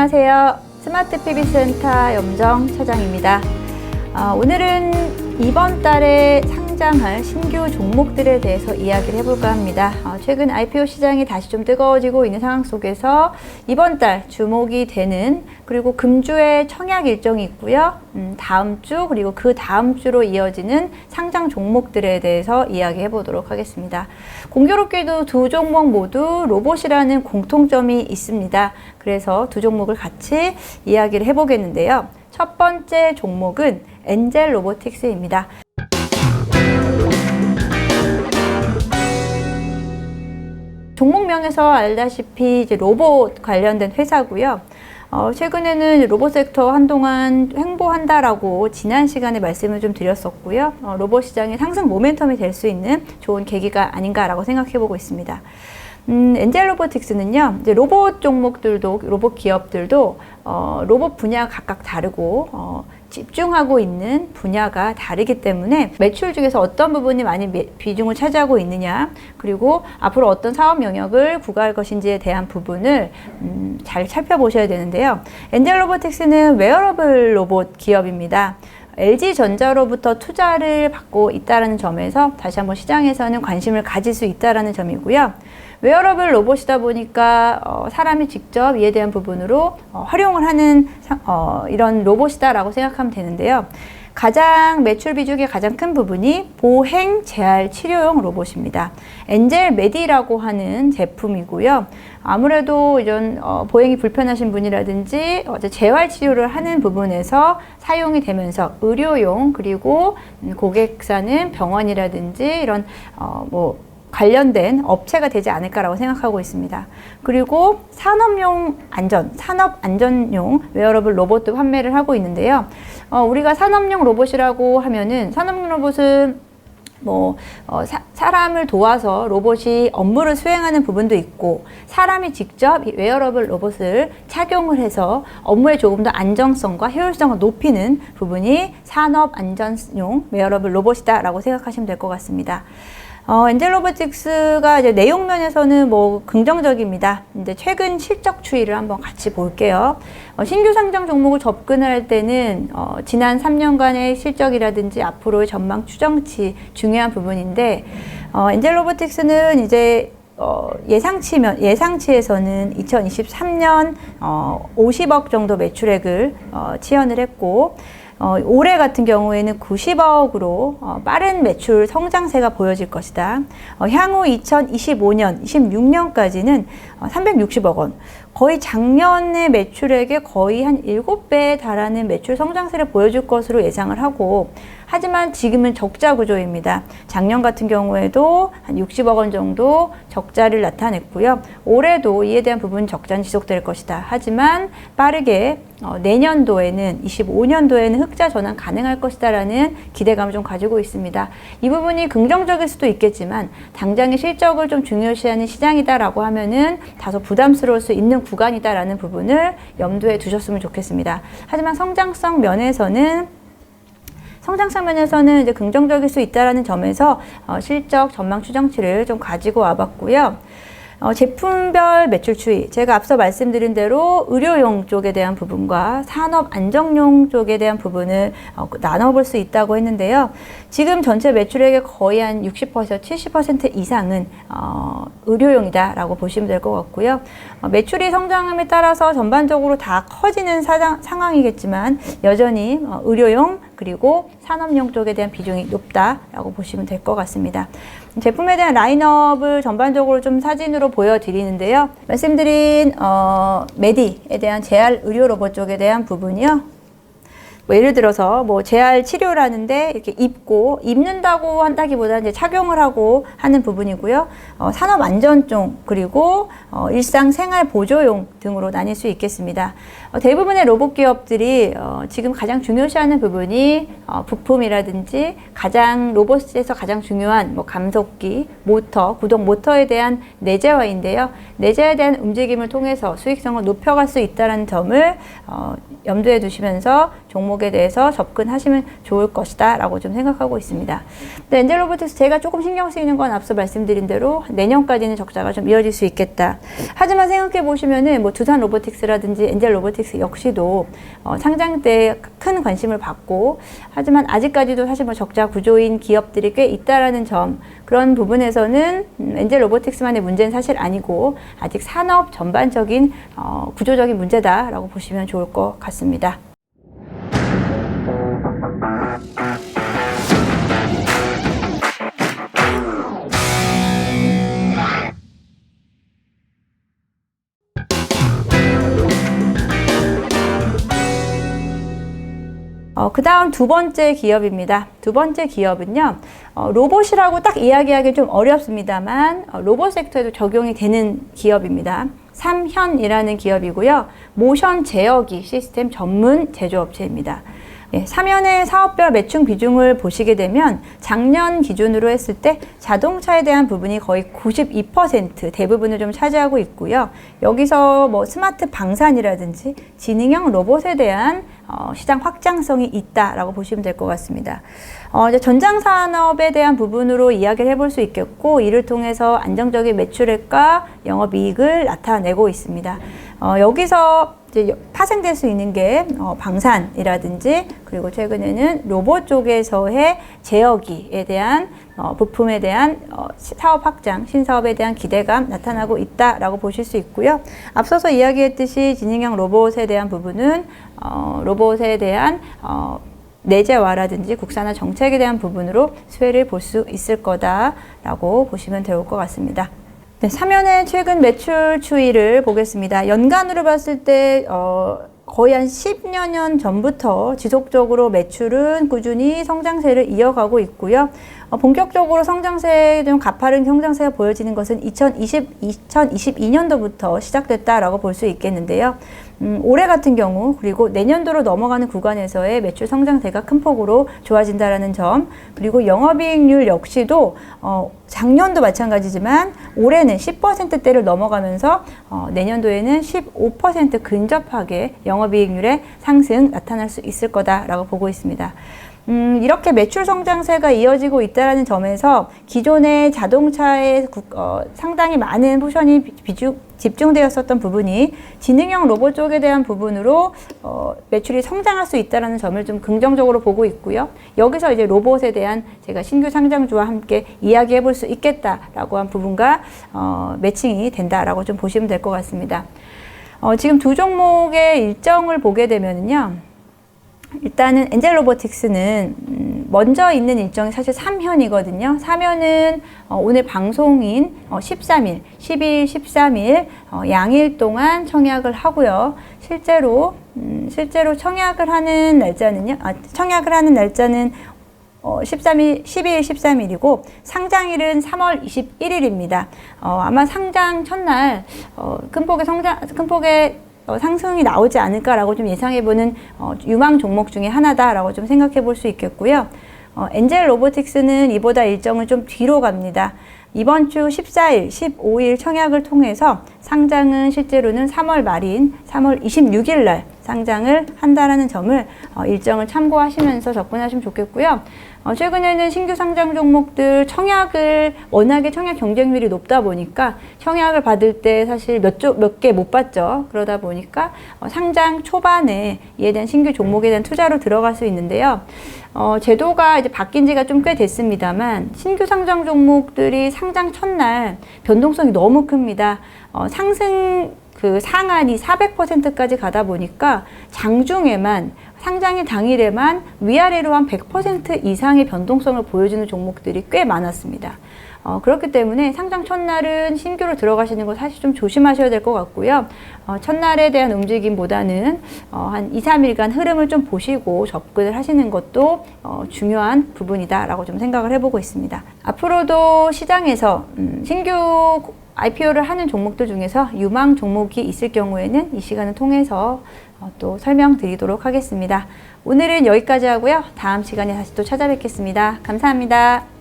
안녕하세요. 스마트 PB센터 염정 차장입니다. 오늘은 이번 달에 상장할 신규 종목들에 대해서 이야기를 해볼까 합니다. 최근 IPO 시장이 다시 좀 뜨거워지고 있는 상황 속에서 이번 달 주목이 되는, 그리고 금주에 청약 일정이 있고요. 다음 주 그리고 그 다음 주로 이어지는 상장 종목들에 대해서 이야기해 보도록 하겠습니다. 공교롭게도 두 종목 모두 로봇이라는 공통점이 있습니다. 그래서 두 종목을 같이 이야기를 해보겠는데요. 첫 번째 종목은 엔젤 로보틱스입니다. 종목명에서 알다시피 이제 로봇 관련된 회사고요. 최근에는 로봇 섹터 한동안 횡보한다라고 지난 시간에 말씀을 좀 드렸었고요. 로봇 시장의 상승 모멘텀이 될 수 있는 좋은 계기가 아닌가라고 생각해 보고 있습니다. 엔젤 로보틱스는요, 이제 로봇 종목들도, 로봇 기업들도, 로봇 분야가 각각 다르고, 집중하고 있는 분야가 다르기 때문에 매출 중에서 어떤 부분이 많이 비중을 차지하고 있느냐, 그리고 앞으로 어떤 사업 영역을 구가할 것인지에 대한 부분을 잘 살펴보셔야 되는데요. 엔젤 로보틱스는 웨어러블 로봇 기업입니다. LG전자로부터 투자를 받고 있다는 점에서 다시 한번 시장에서는 관심을 가질 수 있다는 점이고요. 웨어러블 로봇이다 보니까 사람이 직접 이에 대한 부분으로 활용을 하는 이런 로봇이다라고 생각하면 되는데요. 가장 매출 비중의 가장 큰 부분이 보행 재활 치료용 로봇입니다. 엔젤 메디라고 하는 제품이고요. 아무래도 이런 보행이 불편하신 분이라든지 재활 치료를 하는 부분에서 사용이 되면서 의료용, 그리고 고객사는 병원이라든지 이런 관련된 업체가 되지 않을까라고 생각하고 있습니다. 그리고 산업 안전용 웨어러블 로봇도 판매를 하고 있는데요. 우리가 산업용 로봇이라고 하면은, 산업용 로봇은 사람을 도와서 로봇이 업무를 수행하는 부분도 있고, 사람이 직접 이 웨어러블 로봇을 착용을 해서 업무의 조금 더 안정성과 효율성을 높이는 부분이 산업 안전용 웨어러블 로봇이다라고 생각하시면 될 것 같습니다. 엔젤 로보틱스가 이제 내용면에서는 긍정적입니다. 근데 최근 실적 추이를 한번 같이 볼게요. 신규 상장 종목을 접근을 할 때는 지난 3년간의 실적이라든지 앞으로의 전망 추정치 중요한 부분인데, 엔젤 로보틱스는 이제 예상치에서는 2023년 50억 정도 매출액을 치현을 했고, 올해 같은 경우에는 90억으로 빠른 매출 성장세가 보여질 것이다. 향후 2025년, 26년까지는 360억 원, 거의 작년의 매출액의 거의 한 7배에 달하는 매출 성장세를 보여줄 것으로 예상을 하고, 하지만 지금은 적자 구조입니다. 작년 같은 경우에도 한 60억 원 정도 적자를 나타냈고요. 올해도 이에 대한 부분 적자는 지속될 것이다. 하지만 빠르게 내년도에는, 25년도에는 흑자 전환 가능할 것이다 라는 기대감을 좀 가지고 있습니다. 이 부분이 긍정적일 수도 있겠지만 당장의 실적을 좀 중요시하는 시장이다 라고 하면은 다소 부담스러울 수 있는 구간이다 라는 부분을 염두에 두셨으면 좋겠습니다. 하지만 성장성 면에서는 이제 긍정적일 수 있다는 점에서 실적 전망 추정치를 좀 가지고 와봤고요. 제품별 매출 추이, 제가 앞서 말씀드린 대로 의료용 쪽에 대한 부분과 산업 안정용 쪽에 대한 부분을 나눠볼 수 있다고 했는데요. 지금 전체 매출액의 거의 한 60%, 70% 이상은 의료용이다라고 보시면 될 것 같고요. 매출이 성장함에 따라서 전반적으로 다 커지는 상황이겠지만 여전히 의료용 그리고 산업용 쪽에 대한 비중이 높다라고 보시면 될 것 같습니다. 제품에 대한 라인업을 전반적으로 좀 사진으로 보여드리는데요. 말씀드린 메디에 대한 재활 의료 로봇 쪽에 대한 부분이요. 예를 들어서 재활 치료를 하는데 이렇게 입는다고 한다기보다는 이제 착용을 하고 하는 부분이고요. 산업 안전 쪽, 그리고 일상 생활 보조용 등으로 나뉠 수 있겠습니다. 대부분의 로봇 기업들이 지금 가장 중요시하는 부분이 부품이라든지 로봇에서 가장 중요한 감속기, 모터, 구동 모터에 대한 내재화인데요. 내재에 대한 움직임을 통해서 수익성을 높여갈 수 있다는 점을 염두에 두시면서 종목에 대해서 접근하시면 좋을 것이다 라고 좀 생각하고 있습니다. 근데 엔젤로보틱스 제가 조금 신경 쓰이는 건 앞서 말씀드린 대로 내년까지는 적자가 좀 이어질 수 있겠다. 하지만 생각해 보시면은 뭐 두산 로보틱스라든지 엔젤 로보틱스 역시도 상장 때 큰 관심을 받고, 하지만 아직까지도 사실 뭐 적자 구조인 기업들이 꽤 있다라는 점, 그런 부분에서는 엔젤 로보틱스만의 문제는 사실 아니고 아직 산업 전반적인 구조적인 문제다라고 보시면 좋을 것 같습니다. 그 다음 두 번째 기업입니다. 두 번째 기업은요, 로봇이라고 딱 이야기하기 좀 어렵습니다만, 로봇 섹터에도 적용이 되는 기업입니다. 삼현이라는 기업이고요. 모션 제어기 시스템 전문 제조업체입니다. 삼현의 사업별 매출 비중을 보시게 되면 작년 기준으로 했을 때 자동차에 대한 부분이 거의 92% 대부분을 좀 차지하고 있고요. 여기서 뭐 스마트 방산이라든지 지능형 로봇에 대한 시장 확장성이 있다라고 보시면 될 것 같습니다. 이제 전장 산업에 대한 부분으로 이야기를 해볼 수 있겠고, 이를 통해서 안정적인 매출액과 영업이익을 나타내고 있습니다. 여기서 이제 파생될 수 있는 게 방산이라든지, 그리고 최근에는 로봇 쪽에서의 제어기에 대한 부품에 대한 사업 확장, 신사업에 대한 기대감 나타나고 있다라고 보실 수 있고요. 앞서서 이야기했듯이 지능형 로봇에 대한 부분은 로봇에 대한 내재화라든지 국산화 정책에 대한 부분으로 수혜를 볼 수 있을 거다라고 보시면 좋을 것 같습니다. 네, 삼현의 최근 매출 추이를 보겠습니다. 연간으로 봤을 때 거의 한 10여 년 전부터 지속적으로 매출은 꾸준히 성장세를 이어가고 있고요. 본격적으로 성장세, 좀 가파른 성장세가 보여지는 것은 2022년도부터 시작됐다라고 볼 수 있겠는데요. 올해 같은 경우, 그리고 내년도로 넘어가는 구간에서의 매출 성장세가 큰 폭으로 좋아진다라는 점, 그리고 영업이익률 역시도 작년도 마찬가지지만 올해는 10%대를 넘어가면서 내년도에는 15% 근접하게 영업이익률의 상승 나타날 수 있을 거다라고 보고 있습니다. 이렇게 매출 성장세가 이어지고 있다는 점에서 기존의 자동차에 상당히 많은 포션이 집중되었었던 부분이 지능형 로봇 쪽에 대한 부분으로 매출이 성장할 수 있다는 점을 좀 긍정적으로 보고 있고요. 여기서 이제 로봇에 대한 제가 신규 상장주와 함께 이야기해 볼 수 있겠다라고 한 부분과 매칭이 된다라고 좀 보시면 될 것 같습니다. 지금 두 종목의 일정을 보게 되면요. 일단은 엔젤 로보틱스는 먼저 있는 일정이 사실 3현이거든요. 3현은 오늘 방송인 13일, 12일, 13일 양일 동안 청약을 하고요. 실제로 청약을 하는 날짜는 13일, 12일, 13일이고 상장일은 3월 21일입니다. 아마 상장 첫날 큰 폭의 상승이 나오지 않을까라고 좀 예상해보는 유망 종목 중에 하나다라고 좀 생각해 볼 수 있겠고요. 엔젤 로보틱스는 이보다 일정을 좀 뒤로 갑니다. 이번 주 14일, 15일 청약을 통해서 상장은 실제로는 3월 말인 3월 26일 날 상장을 한다라는 점을 일정을 참고하시면서 접근하시면 좋겠고요. 최근에는 신규 상장 종목들 워낙에 청약 경쟁률이 높다 보니까 청약을 받을 때 사실 몇 개 못 받죠. 그러다 보니까 상장 초반에 이에 대한 신규 종목에 대한 투자로 들어갈 수 있는데요. 제도가 이제 바뀐 지가 좀 꽤 됐습니다만 신규 상장 종목들이 상장 첫날 변동성이 너무 큽니다. 상승 상한이 400%까지 가다 보니까 장중에만 상장일 당일에만 위아래로 한 100% 이상의 변동성을 보여주는 종목들이 꽤 많았습니다. 그렇기 때문에 상장 첫날은 신규로 들어가시는 거 사실 좀 조심하셔야 될 것 같고요. 첫날에 대한 움직임보다는 한 2, 3일간 흐름을 좀 보시고 접근을 하시는 것도 중요한 부분이다라고 좀 생각을 해보고 있습니다. 앞으로도 시장에서 신규 IPO를 하는 종목들 중에서 유망 종목이 있을 경우에는 이 시간을 통해서 또 설명드리도록 하겠습니다. 오늘은 여기까지 하고요. 다음 시간에 다시 또 찾아뵙겠습니다. 감사합니다.